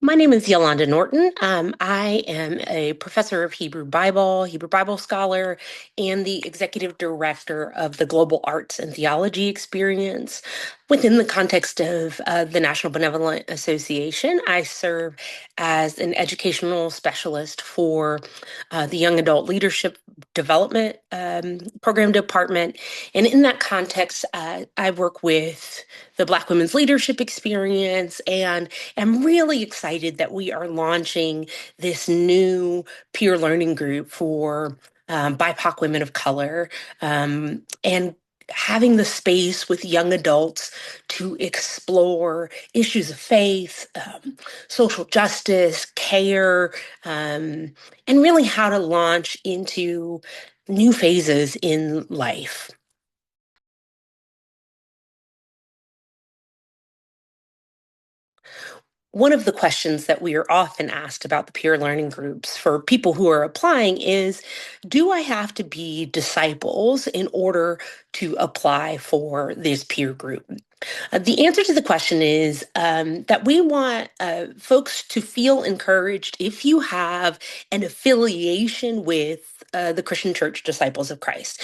My name is Yolanda Norton. I am a professor of Hebrew Bible scholar, and the executive director of the Global Arts and Theology Experience. Within the context of the National Benevolent Association, I serve as an educational specialist for the Young Adult Leadership Development Program Department. And in that context, I work with the Black Women's Leadership Experience, and I'm really excited that we are launching this new peer learning group for BIPOC women of color, and having the space with young adults to explore issues of faith, social justice, care, and really how to launch into new phases in life. One of the questions that we are often asked about the peer learning groups for people who are applying is, do I have to be disciples in order to apply for this peer group? The answer to the question is that we want folks to feel encouraged if you have an affiliation with the Christian Church Disciples of Christ.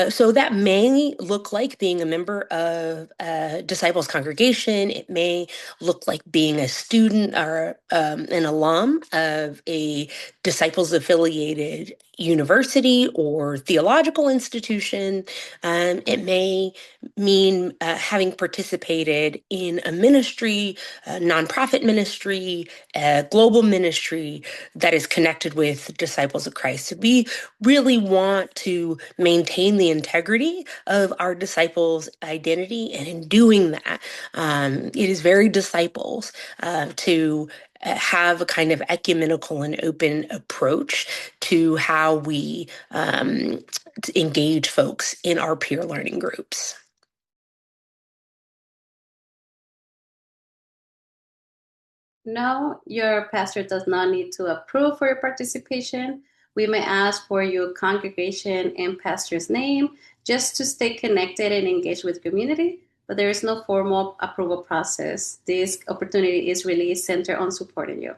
So that may look like being a member of a disciples congregation. It may look like being a student or an alum of a disciples affiliated university or theological institution. It may mean having participated in a ministry, a nonprofit ministry, a global ministry that is connected with disciples of Christ. So we really want to maintain the integrity of our disciples' identity. And in doing that, it is very disciples to have a kind of ecumenical and open approach to how we engage folks in our peer learning groups. No, your pastor does not need to approve for your participation. We may ask for your congregation and pastor's name just to stay connected and engaged with community, but there is no formal approval process. This opportunity is really centered on supporting you.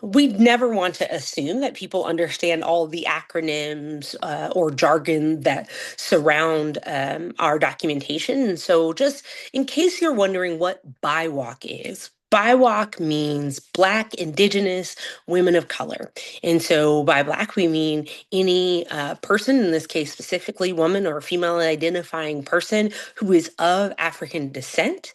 We'd never want to assume that people understand all of the acronyms or jargon that surround our documentation. And so, just in case you're wondering what BIWOC is, BIWOC means Black, Indigenous, Women of Color. And so, by Black, we mean any person, in this case specifically woman or female identifying person who is of African descent.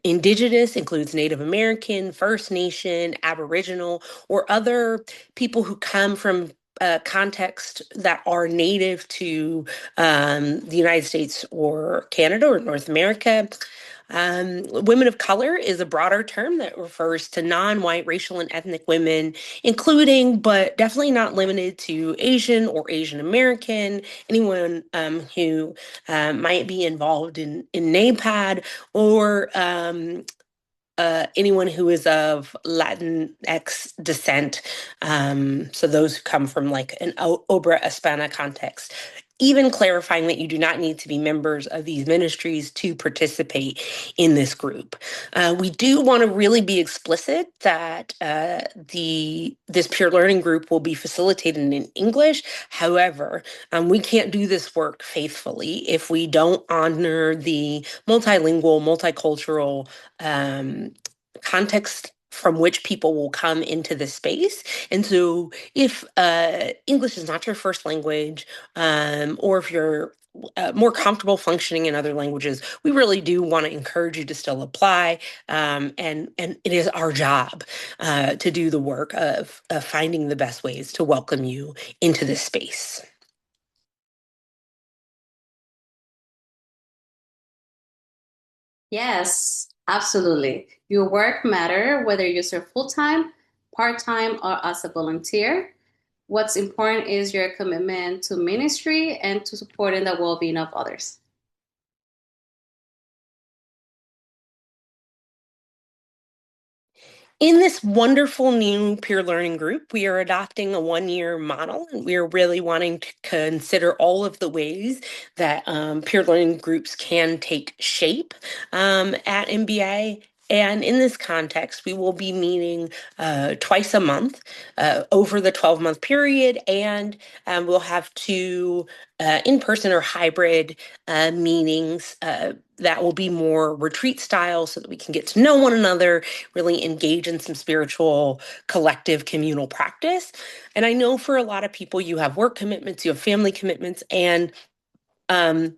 Indigenous includes Native American, First Nation, Aboriginal, or other people who come from context that are native to the United States or Canada or North America. Women of color is a broader term that refers to non-white racial and ethnic women, including, but definitely not limited to Asian or Asian American, anyone who might be involved in NAPAD, or anyone who is of Latinx descent. So those who come from like an Obra Hispana context. Even clarifying that you do not need to be members of these ministries to participate in this group. We do want to really be explicit that this peer learning group will be facilitated in English. However, we can't do this work faithfully if we don't honor the multilingual, multicultural context from which people will come into the space. And so if English is not your first language, or if you're more comfortable functioning in other languages, we really do want to encourage you to still apply. And it is our job to do the work of finding the best ways to welcome you into this space. Yes, absolutely. Your work matter whether you serve full-time, part-time, or as a volunteer. What's important is your commitment to ministry and to supporting the well-being of others. In this wonderful new peer learning group, we are adopting a 1 year model, and we are really wanting to consider all of the ways that peer learning groups can take shape at MBA. And in this context, we will be meeting twice a month over the 12-month period, and we'll have two in-person or hybrid meetings that will be more retreat style so that we can get to know one another, really engage in some spiritual, collective, communal practice. And I know for a lot of people, you have work commitments, you have family commitments, and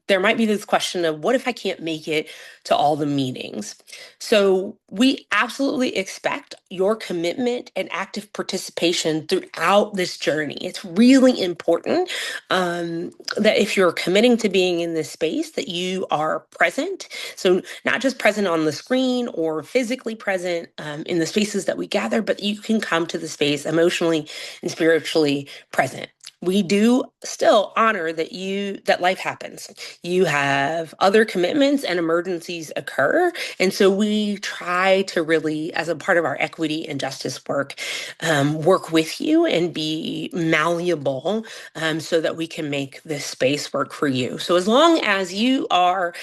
there might be this question of what if I can't make it to all the meetings? So we absolutely expect your commitment and active participation throughout this journey. It's really important that if you're committing to being in this space, that you are present. So not just present on the screen or physically present in the spaces that we gather, but you can come to the space emotionally and spiritually present. We do still honor that life happens. You have other commitments and emergencies occur. And so we try to really, as a part of our equity and justice work, work with you and be malleable so that we can make this space work for you. So as long as you are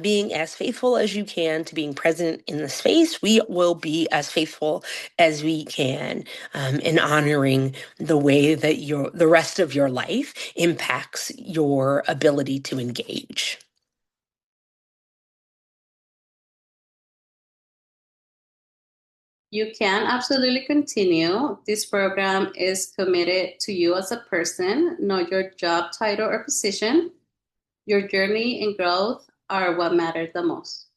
being as faithful as you can to being present in the space, we will be as faithful as we can in honoring the way that the rest of your life impacts your ability to engage. You can absolutely continue. This program is committed to you as a person, not your job title or position. Your journey and growth are what matters the most.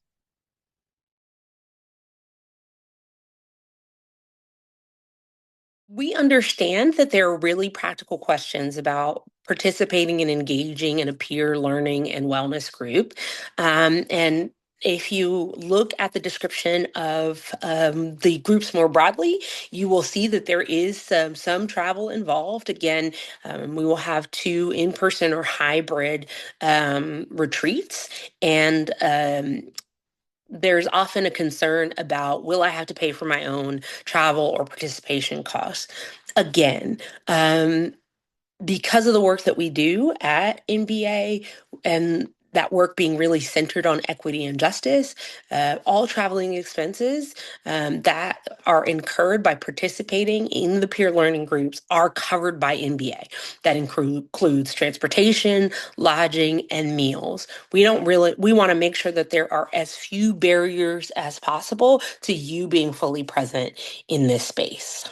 We understand that there are really practical questions about participating and engaging in a peer learning and wellness group. And if you look at the description of the groups more broadly, you will see that there is some travel involved. Again, we will have two in-person or hybrid retreats, and there's often a concern about, will I have to pay for my own travel or participation costs? Again, because of the work that we do at NBA and that work being really centered on equity and justice, all traveling expenses that are incurred by participating in the peer learning groups are covered by NBA. That includes transportation, lodging, and meals. We want to make sure that there are as few barriers as possible to you being fully present in this space.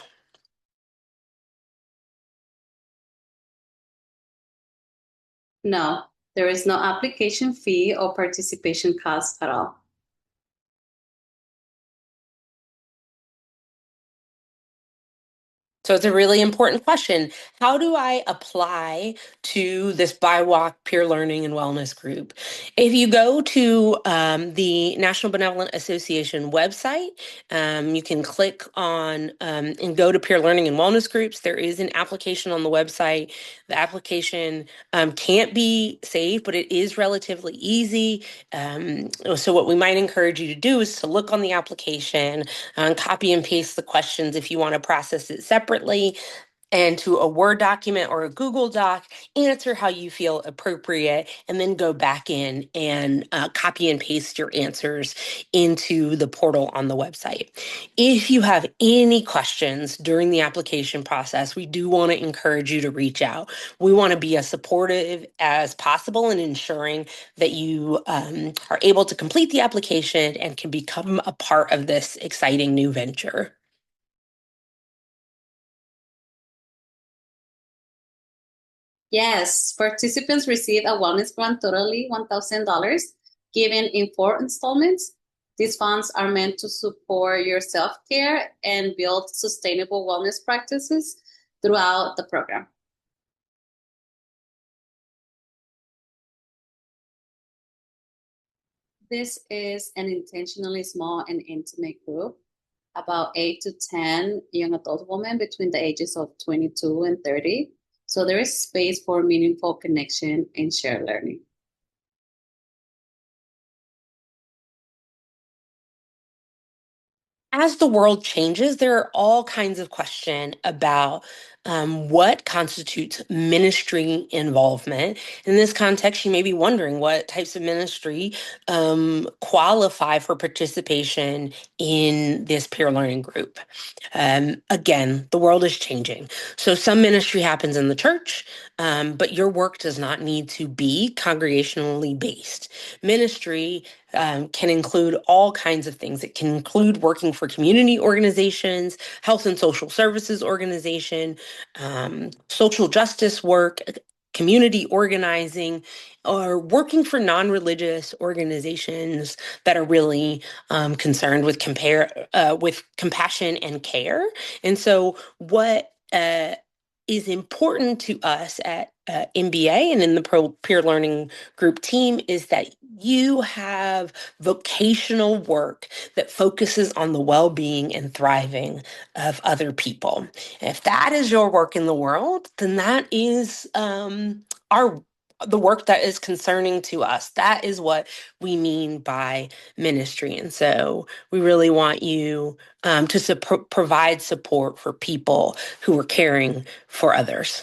No, there is no application fee or participation cost at all. So it's a really important question. How do I apply to this BIWOC peer learning and wellness group? If you go to the National Benevolent Association website, you can click on and go to peer learning and wellness groups. There is an application on the website. The application can't be saved, but it is relatively easy. So what we might encourage you to do is to look on the application, copy and paste the questions if you want to process it separately, and to a Word document or a Google Doc, answer how you feel appropriate, and then go back in and copy and paste your answers into the portal on the website. If you have any questions during the application process, we do want to encourage you to reach out. We want to be as supportive as possible in ensuring that you are able to complete the application and can become a part of this exciting new venture. Yes, participants receive a wellness grant totaling $1,000 given in 4 installments. These funds are meant to support your self-care and build sustainable wellness practices throughout the program. This is an intentionally small and intimate group, about 8 to 10 young adult women between the ages of 22 and 30. So there is space for meaningful connection and shared learning. As the world changes, there are all kinds of questions about what constitutes ministry involvement. In this context, you may be wondering what types of ministry qualify for participation in this peer learning group. Again, the world is changing. So some ministry happens in the church, but your work does not need to be congregationally based. Ministry can include all kinds of things. It can include working for community organizations, health and social services organization, social justice work, community organizing, or working for non-religious organizations that are really concerned with with compassion and care. And so, what is important to us at MBA and in the peer learning group team is that you have vocational work that focuses on the well-being and thriving of other people. If that is your work in the world, then that is our the work that is concerning to us. That is what we mean by ministry. And so we really want you to provide support for people who are caring for others.